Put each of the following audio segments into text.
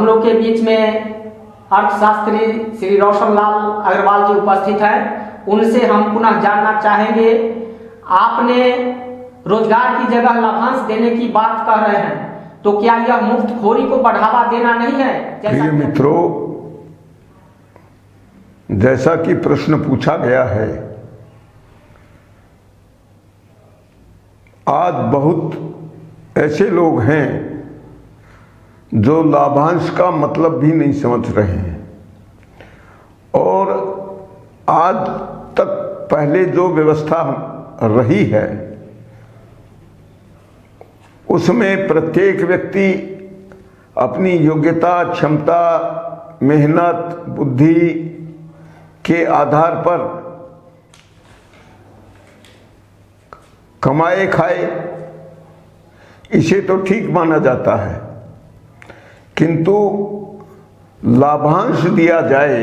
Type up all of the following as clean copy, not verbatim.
हम लोग के बीच में अर्थशास्त्री श्री रोशनलाल अग्रवाल जी उपस्थित हैं। उनसे हम पुनः जानना चाहेंगे, आपने रोजगार की जगह लाभांश देने की बात कह रहे हैं, तो क्या यह मुफ्तखोरी को बढ़ावा देना नहीं है? प्रिय मित्रों, जैसा कि प्रश्न पूछा गया है, आज बहुत ऐसे लोग हैं जो लाभांश का मतलब भी नहीं समझ रहे हैं और आज तक पहले जो व्यवस्था रही है उसमें प्रत्येक व्यक्ति अपनी योग्यता, क्षमता, मेहनत, बुद्धि के आधार पर कमाए खाए, इसे तो ठीक माना जाता है, किंतु लाभांश दिया जाए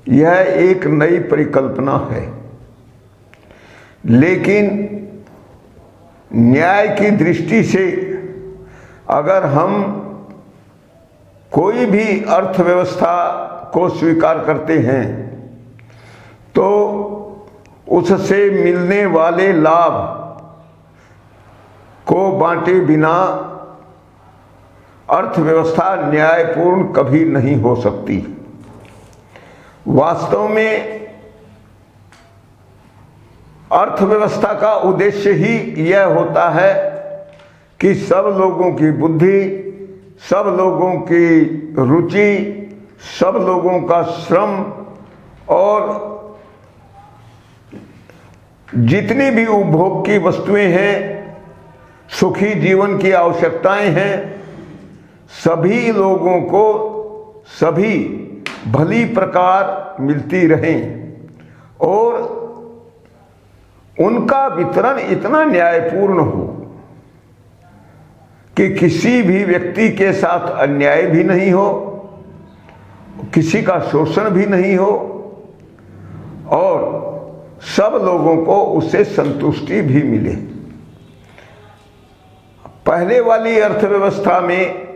यह एक नई परिकल्पना है। लेकिन न्याय की दृष्टि से अगर हम कोई भी अर्थव्यवस्था को स्वीकार करते हैं तो उससे मिलने वाले लाभ को बांटे बिना अर्थव्यवस्था न्यायपूर्ण कभी नहीं हो सकती। वास्तव में अर्थव्यवस्था का उद्देश्य ही यह होता है कि सब लोगों की बुद्धि, सब लोगों की रुचि, सब लोगों का श्रम और जितनी भी उपभोग की वस्तुएं हैं, सुखी जीवन की आवश्यकताएं हैं, सभी लोगों को सभी भली प्रकार मिलती रहें और उनका वितरण इतना न्यायपूर्ण हो कि किसी भी व्यक्ति के साथ अन्याय भी नहीं हो, किसी का शोषण भी नहीं हो और सब लोगों को उससे संतुष्टि भी मिले। पहले वाली अर्थव्यवस्था में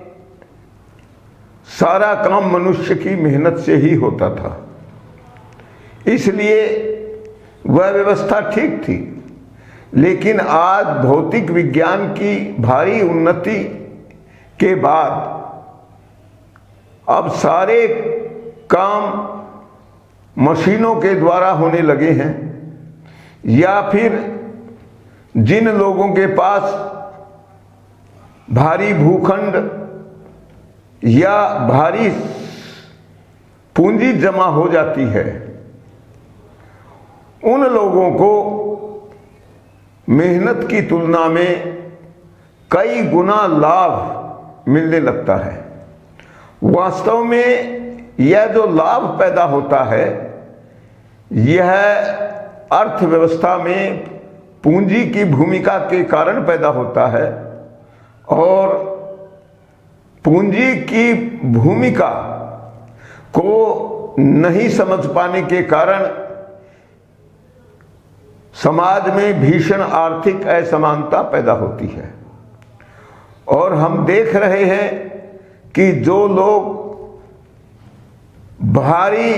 सारा काम मनुष्य की मेहनत से ही होता था, इसलिए वह व्यवस्था ठीक थी। लेकिन आज भौतिक विज्ञान की भारी उन्नति के बाद अब सारे काम मशीनों के द्वारा होने लगे हैं, या फिर जिन लोगों के पास भारी भूखंड या भारी पूंजी जमा हो जाती है, उन लोगों को मेहनत की तुलना में कई गुना लाभ मिलने लगता है। वास्तव में यह जो लाभ पैदा होता है, यह अर्थव्यवस्था में पूंजी की भूमिका के कारण पैदा होता है और पूंजी की भूमिका को नहीं समझ पाने के कारण समाज में भीषण आर्थिक असमानता पैदा होती है। और हम देख रहे हैं कि जो लोग भारी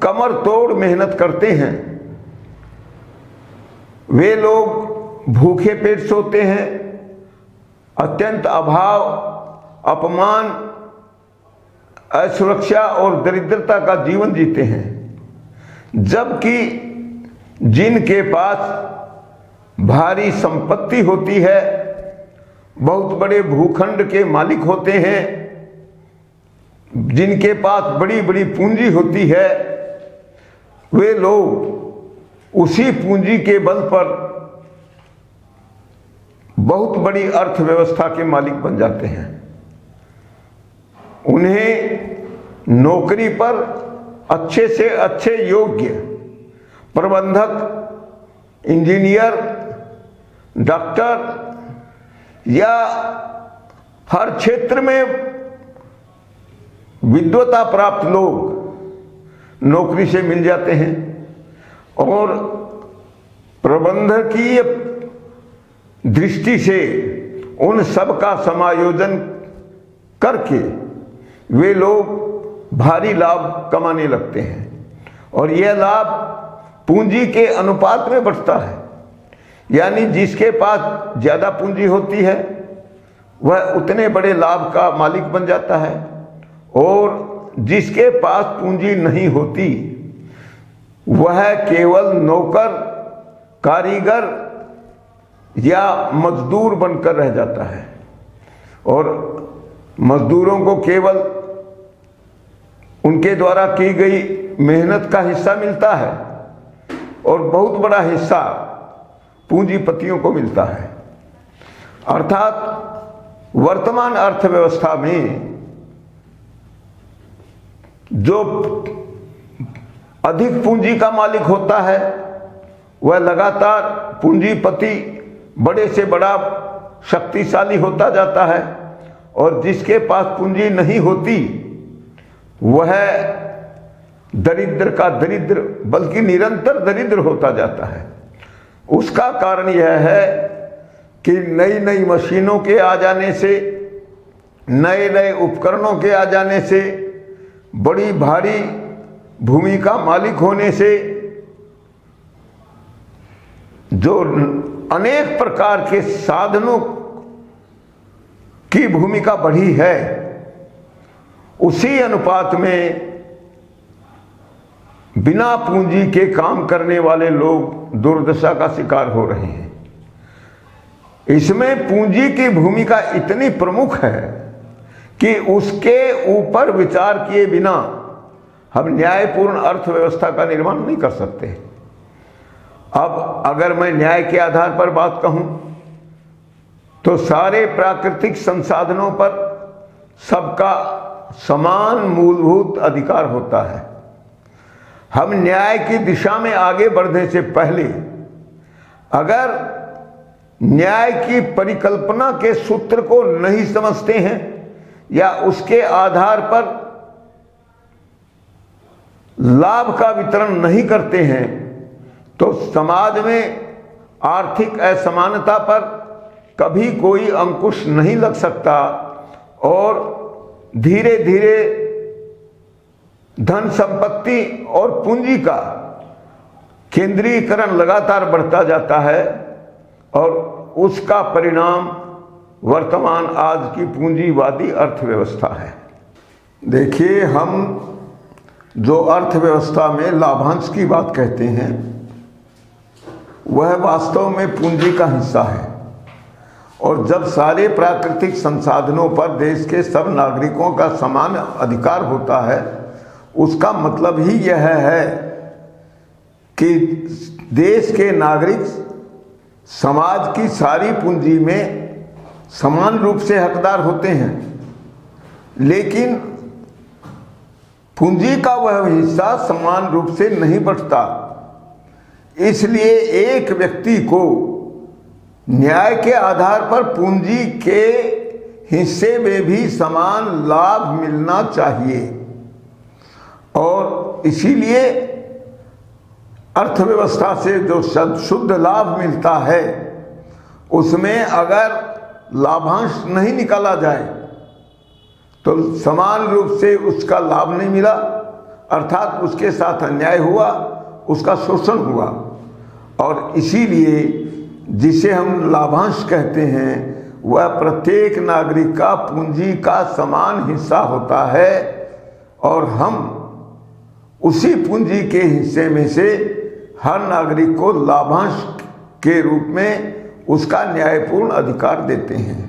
कमर तोड़ मेहनत करते हैं, वे लोग भूखे पेट सोते हैं, अत्यंत अभाव, अपमान, असुरक्षा और दरिद्रता का जीवन जीते हैं। जबकि जिनके पास भारी संपत्ति होती है, बहुत बड़े भूखंड के मालिक होते हैं, जिनके पास बड़ी बड़ी पूंजी होती है, वे लोग उसी पूंजी के बल पर बहुत बड़ी अर्थव्यवस्था के मालिक बन जाते हैं। उन्हें नौकरी पर अच्छे से अच्छे योग्य प्रबंधक, इंजीनियर, डॉक्टर या हर क्षेत्र में विद्वता प्राप्त लोग नौकरी से मिल जाते हैं और प्रबंधकीय दृष्टि से उन सब का समायोजन करके वे लोग भारी लाभ कमाने लगते हैं और यह लाभ पूंजी के अनुपात में बढ़ता है। यानी जिसके पास ज़्यादा पूंजी होती है वह उतने बड़े लाभ का मालिक बन जाता है और जिसके पास पूंजी नहीं होती वह केवल नौकर, कारीगर या मजदूर बनकर रह जाता है और मजदूरों को केवल उनके द्वारा की गई मेहनत का हिस्सा मिलता है और बहुत बड़ा हिस्सा पूंजीपतियों को मिलता है। अर्थात वर्तमान अर्थव्यवस्था में जो अधिक पूंजी का मालिक होता है वह लगातार पूंजीपति बड़े से बड़ा शक्तिशाली होता जाता है और जिसके पास पूंजी नहीं होती वह दरिद्र का दरिद्र बल्कि निरंतर दरिद्र होता जाता है। उसका कारण यह है कि नई नई मशीनों के आ जाने से, नए नए उपकरणों के आ जाने से, बड़ी भारी भूमि का मालिक होने से जो अनेक प्रकार के साधनों की भूमिका बढ़ी है, उसी अनुपात में बिना पूंजी के काम करने वाले लोग दुर्दशा का शिकार हो रहे हैं। इसमें पूंजी की भूमिका इतनी प्रमुख है कि उसके ऊपर विचार किए बिना हम न्यायपूर्ण अर्थव्यवस्था का निर्माण नहीं कर सकते। अब अगर मैं न्याय के आधार पर बात कहूं तो सारे प्राकृतिक संसाधनों पर सबका समान मूलभूत अधिकार होता है। हम न्याय की दिशा में आगे बढ़ने से पहले अगर न्याय की परिकल्पना के सूत्र को नहीं समझते हैं या उसके आधार पर लाभ का वितरण नहीं करते हैं तो समाज में आर्थिक असमानता पर कभी कोई अंकुश नहीं लग सकता और धीरे धीरे धन संपत्ति और पूंजी का केंद्रीकरण लगातार बढ़ता जाता है और उसका परिणाम वर्तमान आज की पूंजीवादी अर्थव्यवस्था है। देखिए, हम जो अर्थव्यवस्था में लाभांश की बात कहते हैं वह वास्तव में पूंजी का हिस्सा है और जब सारे प्राकृतिक संसाधनों पर देश के सब नागरिकों का समान अधिकार होता है उसका मतलब ही यह है कि देश के नागरिक समाज की सारी पूंजी में समान रूप से हकदार होते हैं, लेकिन पूंजी का वह हिस्सा समान रूप से नहीं बंटता। इसलिए एक व्यक्ति को न्याय के आधार पर पूंजी के हिस्से में भी समान लाभ मिलना चाहिए और इसीलिए अर्थव्यवस्था से जो शुद्ध लाभ मिलता है उसमें अगर लाभांश नहीं निकाला जाए तो समान रूप से उसका लाभ नहीं मिला, अर्थात उसके साथ अन्याय हुआ, उसका शोषण हुआ। और इसीलिए जिसे हम लाभांश कहते हैं वह प्रत्येक नागरिक का पूंजी का समान हिस्सा होता है और हम उसी पूंजी के हिस्से में से हर नागरिक को लाभांश के रूप में उसका न्यायपूर्ण अधिकार देते हैं।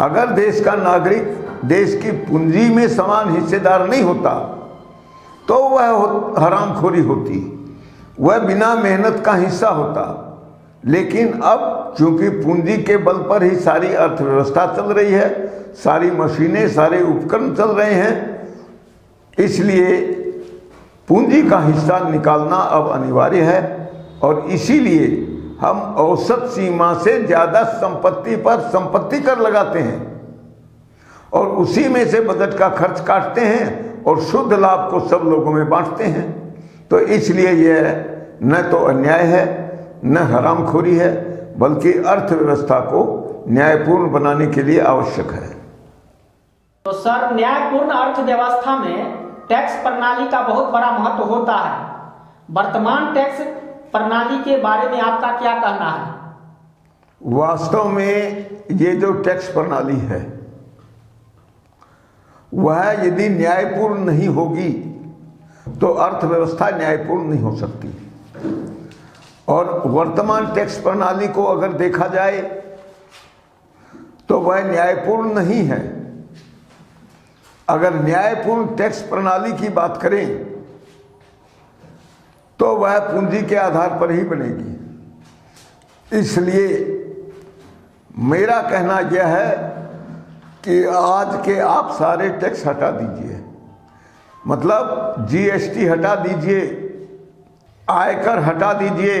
अगर देश का नागरिक देश की पूंजी में समान हिस्सेदार नहीं होता तो वह हरामखोरी होती, वह बिना मेहनत का हिस्सा होता। लेकिन अब चूंकि पूंजी के बल पर ही सारी अर्थव्यवस्था चल रही है, सारी मशीनें, सारे उपकरण चल रहे हैं, इसलिए पूंजी का हिस्सा निकालना अब अनिवार्य है और इसीलिए हम औसत सीमा से ज़्यादा संपत्ति पर संपत्ति कर लगाते हैं और उसी में से बजट का खर्च काटते हैं और शुद्ध लाभ को सब लोगों में बांटते हैं। तो इसलिए यह न तो अन्याय है न हरामखोरी है, बल्कि अर्थव्यवस्था को न्यायपूर्ण बनाने के लिए आवश्यक है। तो सर, न्यायपूर्ण अर्थव्यवस्था में टैक्स प्रणाली का बहुत बड़ा महत्व होता है। वर्तमान टैक्स प्रणाली के बारे में आपका क्या कहना है? वास्तव में ये जो टैक्स प्रणाली है वह यदि न्यायपूर्ण नहीं होगी तो अर्थव्यवस्था न्यायपूर्ण नहीं हो सकती। और वर्तमान टैक्स प्रणाली को अगर देखा जाए तो वह न्यायपूर्ण नहीं है। अगर न्यायपूर्ण टैक्स प्रणाली की बात करें तो वह पूंजी के आधार पर ही बनेगी। इसलिए मेरा कहना यह है कि आज के आप सारे टैक्स हटा दीजिए, मतलब जीएसटी हटा दीजिए, आयकर हटा दीजिए।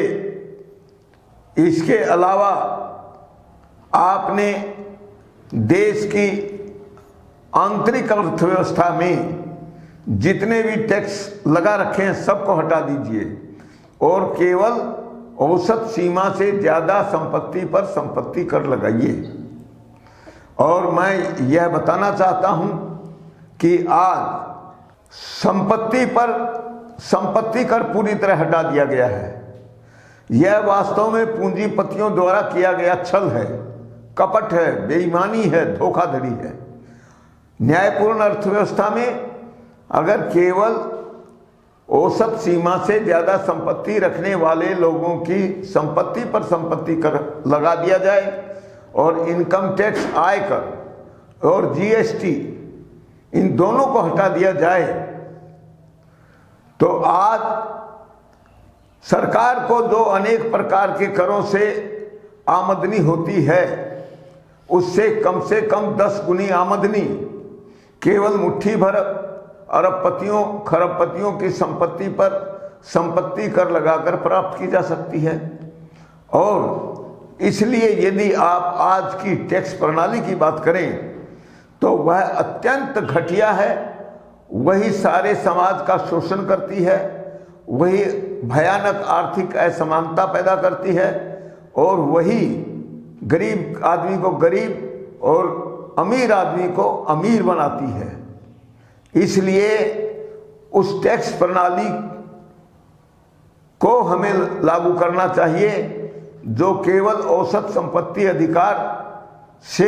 इसके अलावा आपने देश की आंतरिक अर्थव्यवस्था में जितने भी टैक्स लगा रखे हैं सबको हटा दीजिए और केवल औसत सीमा से ज़्यादा संपत्ति पर संपत्ति कर लगाइए। और मैं यह बताना चाहता हूं कि आज संपत्ति कर पूरी तरह हटा दिया गया है। यह वास्तव में पूंजीपतियों द्वारा किया गया छल है, कपट है, बेईमानी है, धोखाधड़ी है। न्यायपूर्ण अर्थव्यवस्था में अगर केवल औसत सीमा से ज़्यादा संपत्ति रखने वाले लोगों की संपत्ति पर संपत्ति कर लगा दिया जाए और इनकम टैक्स, आयकर और जीएसटी इन दोनों को हटा दिया जाए तो आज सरकार को जो अनेक प्रकार के करों से आमदनी होती है उससे कम 10 गुनी आमदनी केवल मुट्ठी भर अरबपतियों खरबपतियों की संपत्ति पर संपत्ति कर लगाकर प्राप्त की जा सकती है। और इसलिए यदि आप आज की टैक्स प्रणाली की बात करें तो वह अत्यंत घटिया है। वही सारे समाज का शोषण करती है, वही भयानक आर्थिक असमानता पैदा करती है और वही गरीब आदमी को गरीब और अमीर आदमी को अमीर बनाती है। इसलिए उस टैक्स प्रणाली को हमें लागू करना चाहिए जो केवल औसत संपत्ति अधिकार से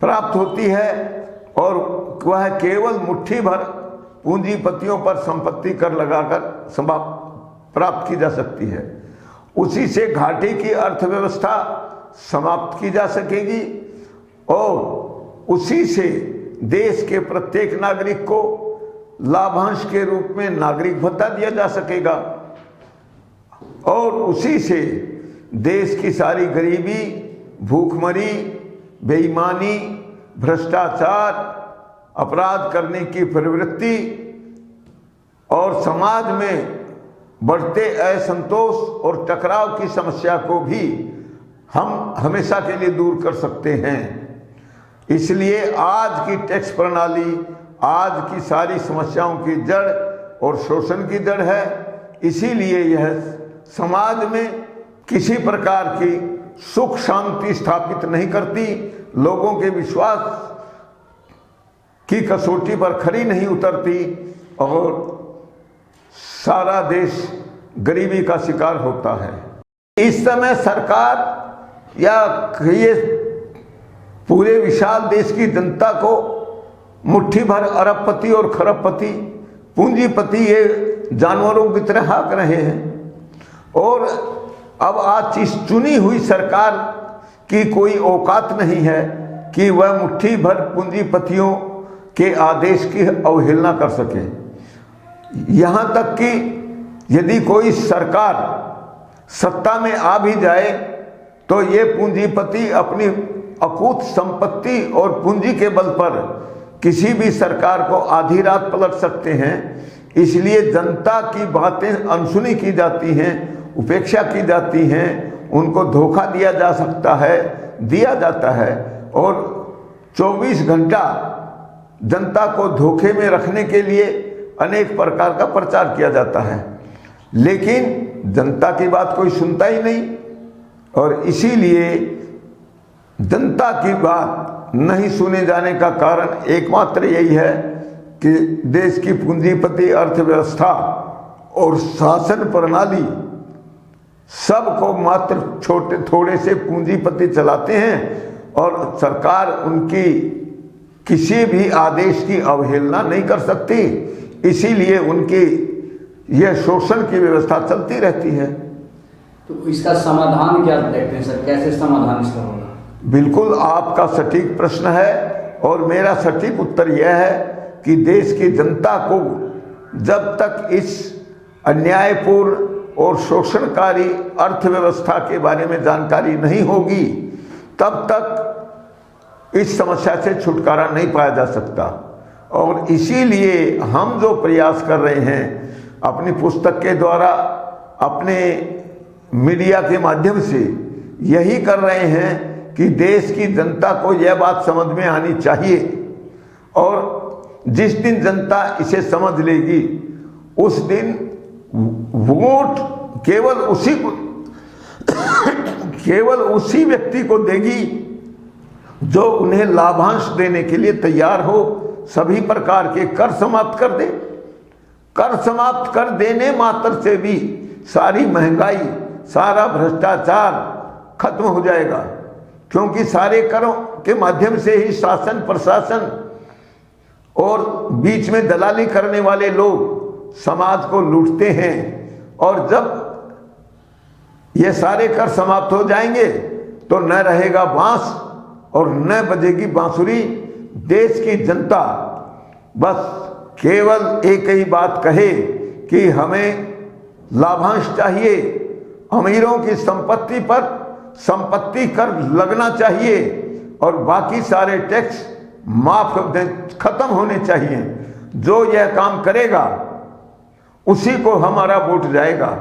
प्राप्त होती है और वह केवल मुट्ठी भर पूंजीपतियों पर संपत्ति कर लगाकर प्राप्त की जा सकती है। उसी से घाटे की अर्थव्यवस्था समाप्त की जा सकेगी और उसी से देश के प्रत्येक नागरिक को लाभांश के रूप में नागरिक भत्ता दिया जा सकेगा और उसी से देश की सारी गरीबी, भूखमरी, बेईमानी, भ्रष्टाचार, अपराध करने की प्रवृत्ति और समाज में बढ़ते असंतोष और टकराव की समस्या को भी हम हमेशा के लिए दूर कर सकते हैं। इसलिए आज की टैक्स प्रणाली आज की सारी समस्याओं की जड़ और शोषण की जड़ है। इसीलिए यह समाज में किसी प्रकार की सुख शांति स्थापित नहीं करती, लोगों के विश्वास की कसौटी पर खरी नहीं उतरती और सारा देश गरीबी का शिकार होता है। इस समय सरकार या ये पूरे विशाल देश की जनता को मुट्ठी भर अरबपति और खरबपति पूंजीपति ये जानवरों की तरह हाँक रहे हैं और अब आज इस चुनी हुई सरकार की कोई औकात नहीं है कि वह मुट्ठी भर पूंजीपतियों के आदेश की अवहेलना कर सके। यहाँ तक कि यदि कोई सरकार सत्ता में आ भी जाए तो ये पूंजीपति अपनी अकूत संपत्ति और पूंजी के बल पर किसी भी सरकार को आधी रात पलट सकते हैं। इसलिए जनता की बातें अनसुनी की जाती हैं, उपेक्षा की जाती हैं, उनको धोखा दिया जा सकता है, दिया जाता है और 24 घंटा जनता को धोखे में रखने के लिए अनेक प्रकार का प्रचार किया जाता है, लेकिन जनता की बात कोई सुनता ही नहीं। और इसीलिए जनता की बात नहीं सुने जाने का कारण एकमात्र यही है कि देश की पूंजीपति अर्थव्यवस्था और शासन प्रणाली सबको मात्र थोड़े से पूंजीपति चलाते हैं और सरकार उनकी किसी भी आदेश की अवहेलना नहीं कर सकती, इसीलिए उनकी यह शोषण की व्यवस्था चलती रहती है। तो इसका समाधान क्या देखते हैं सर, कैसे समाधान इसका होगा? बिल्कुल आपका सटीक प्रश्न है और मेरा सटीक उत्तर यह है कि देश की जनता को जब तक इस अन्यायपूर्ण और शोषणकारी अर्थव्यवस्था के बारे में जानकारी नहीं होगी तब तक इस समस्या से छुटकारा नहीं पाया जा सकता। और इसीलिए हम जो प्रयास कर रहे हैं अपनी पुस्तक के द्वारा, अपने मीडिया के माध्यम से, यही कर रहे हैं कि देश की जनता को यह बात समझ में आनी चाहिए और जिस दिन जनता इसे समझ लेगी उस दिन वोट केवल उसी व्यक्ति को देगी जो उन्हें लाभांश देने के लिए तैयार हो, सभी प्रकार के कर समाप्त कर दे। कर समाप्त कर देने मात्र से भी सारी महंगाई, सारा भ्रष्टाचार खत्म हो जाएगा, क्योंकि सारे करों के माध्यम से ही शासन प्रशासन और बीच में दलाली करने वाले लोग समाज को लूटते हैं। और जब ये सारे कर समाप्त हो जाएंगे तो न रहेगा बांस और न बजेगी बांसुरी। देश की जनता बस केवल एक ही बात कहे कि हमें लाभांश चाहिए, अमीरों की संपत्ति पर संपत्ति कर लगना चाहिए और बाकी सारे टैक्स माफ खत्म होने चाहिए। जो यह काम करेगा उसी को हमारा वोट जाएगा।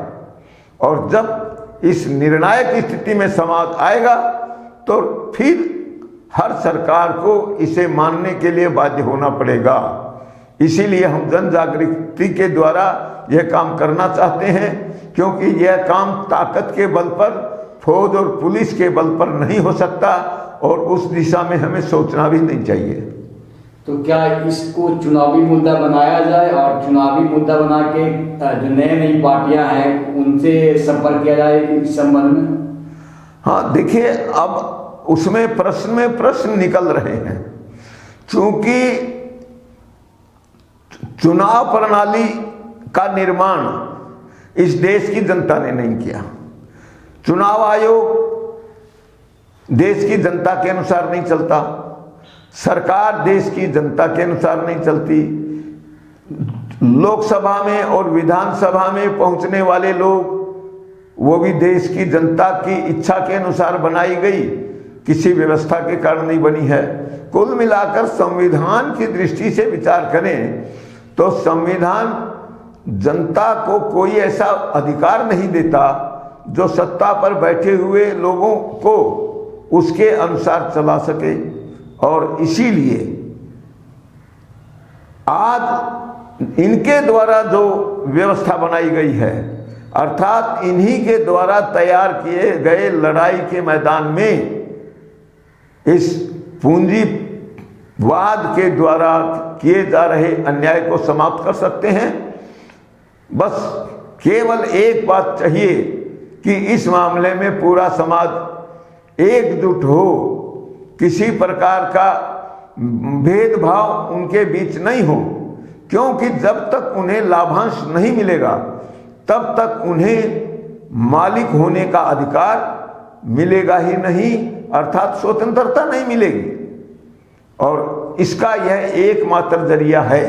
और जब इस निर्णायक स्थिति में समाज आएगा तो फिर हर सरकार को इसे मानने के लिए बाध्य होना पड़ेगा। इसीलिए हम जन जागृति के द्वारा यह काम करना चाहते हैं, क्योंकि यह काम ताकत के बल पर, फौज और पुलिस के बल पर नहीं हो सकता और उस दिशा में हमें सोचना भी नहीं चाहिए। तो क्या इसको चुनावी मुद्दा बनाया जाए और चुनावी मुद्दा बना के जो नई पार्टियां हैं उनसे संपर्क किया जाए इस संबंध में? हाँ, देखिए अब उसमें प्रश्न में प्रश्न निकल रहे हैं। चूंकि चुनाव प्रणाली का निर्माण इस देश की जनता ने नहीं किया। चुनाव आयोग देश की जनता के अनुसार नहीं चलता, सरकार देश की जनता के अनुसार नहीं चलती। लोकसभा में और विधानसभा में पहुंचने वाले लोग वो भी देश की जनता की इच्छा के अनुसार बनाई गई, किसी व्यवस्था के कारण नहीं बनी है। कुल मिलाकर संविधान की दृष्टि से विचार करें तो संविधान जनता को कोई ऐसा अधिकार नहीं देता जो सत्ता पर बैठे हुए लोगों को उसके अनुसार चला सके। और इसीलिए आज इनके द्वारा जो व्यवस्था बनाई गई है, अर्थात इन्हीं के द्वारा तैयार किए गए लड़ाई के मैदान में इस पूंजीवाद के द्वारा किए जा रहे अन्याय को समाप्त कर सकते हैं। बस केवल एक बात चाहिए कि इस मामले में पूरा समाज एकजुट हो, किसी प्रकार का भेदभाव उनके बीच नहीं हो, क्योंकि जब तक उन्हें लाभांश नहीं मिलेगा तब तक उन्हें मालिक होने का अधिकार मिलेगा ही नहीं, अर्थात स्वतंत्रता नहीं मिलेगी। और इसका यह एकमात्र जरिया है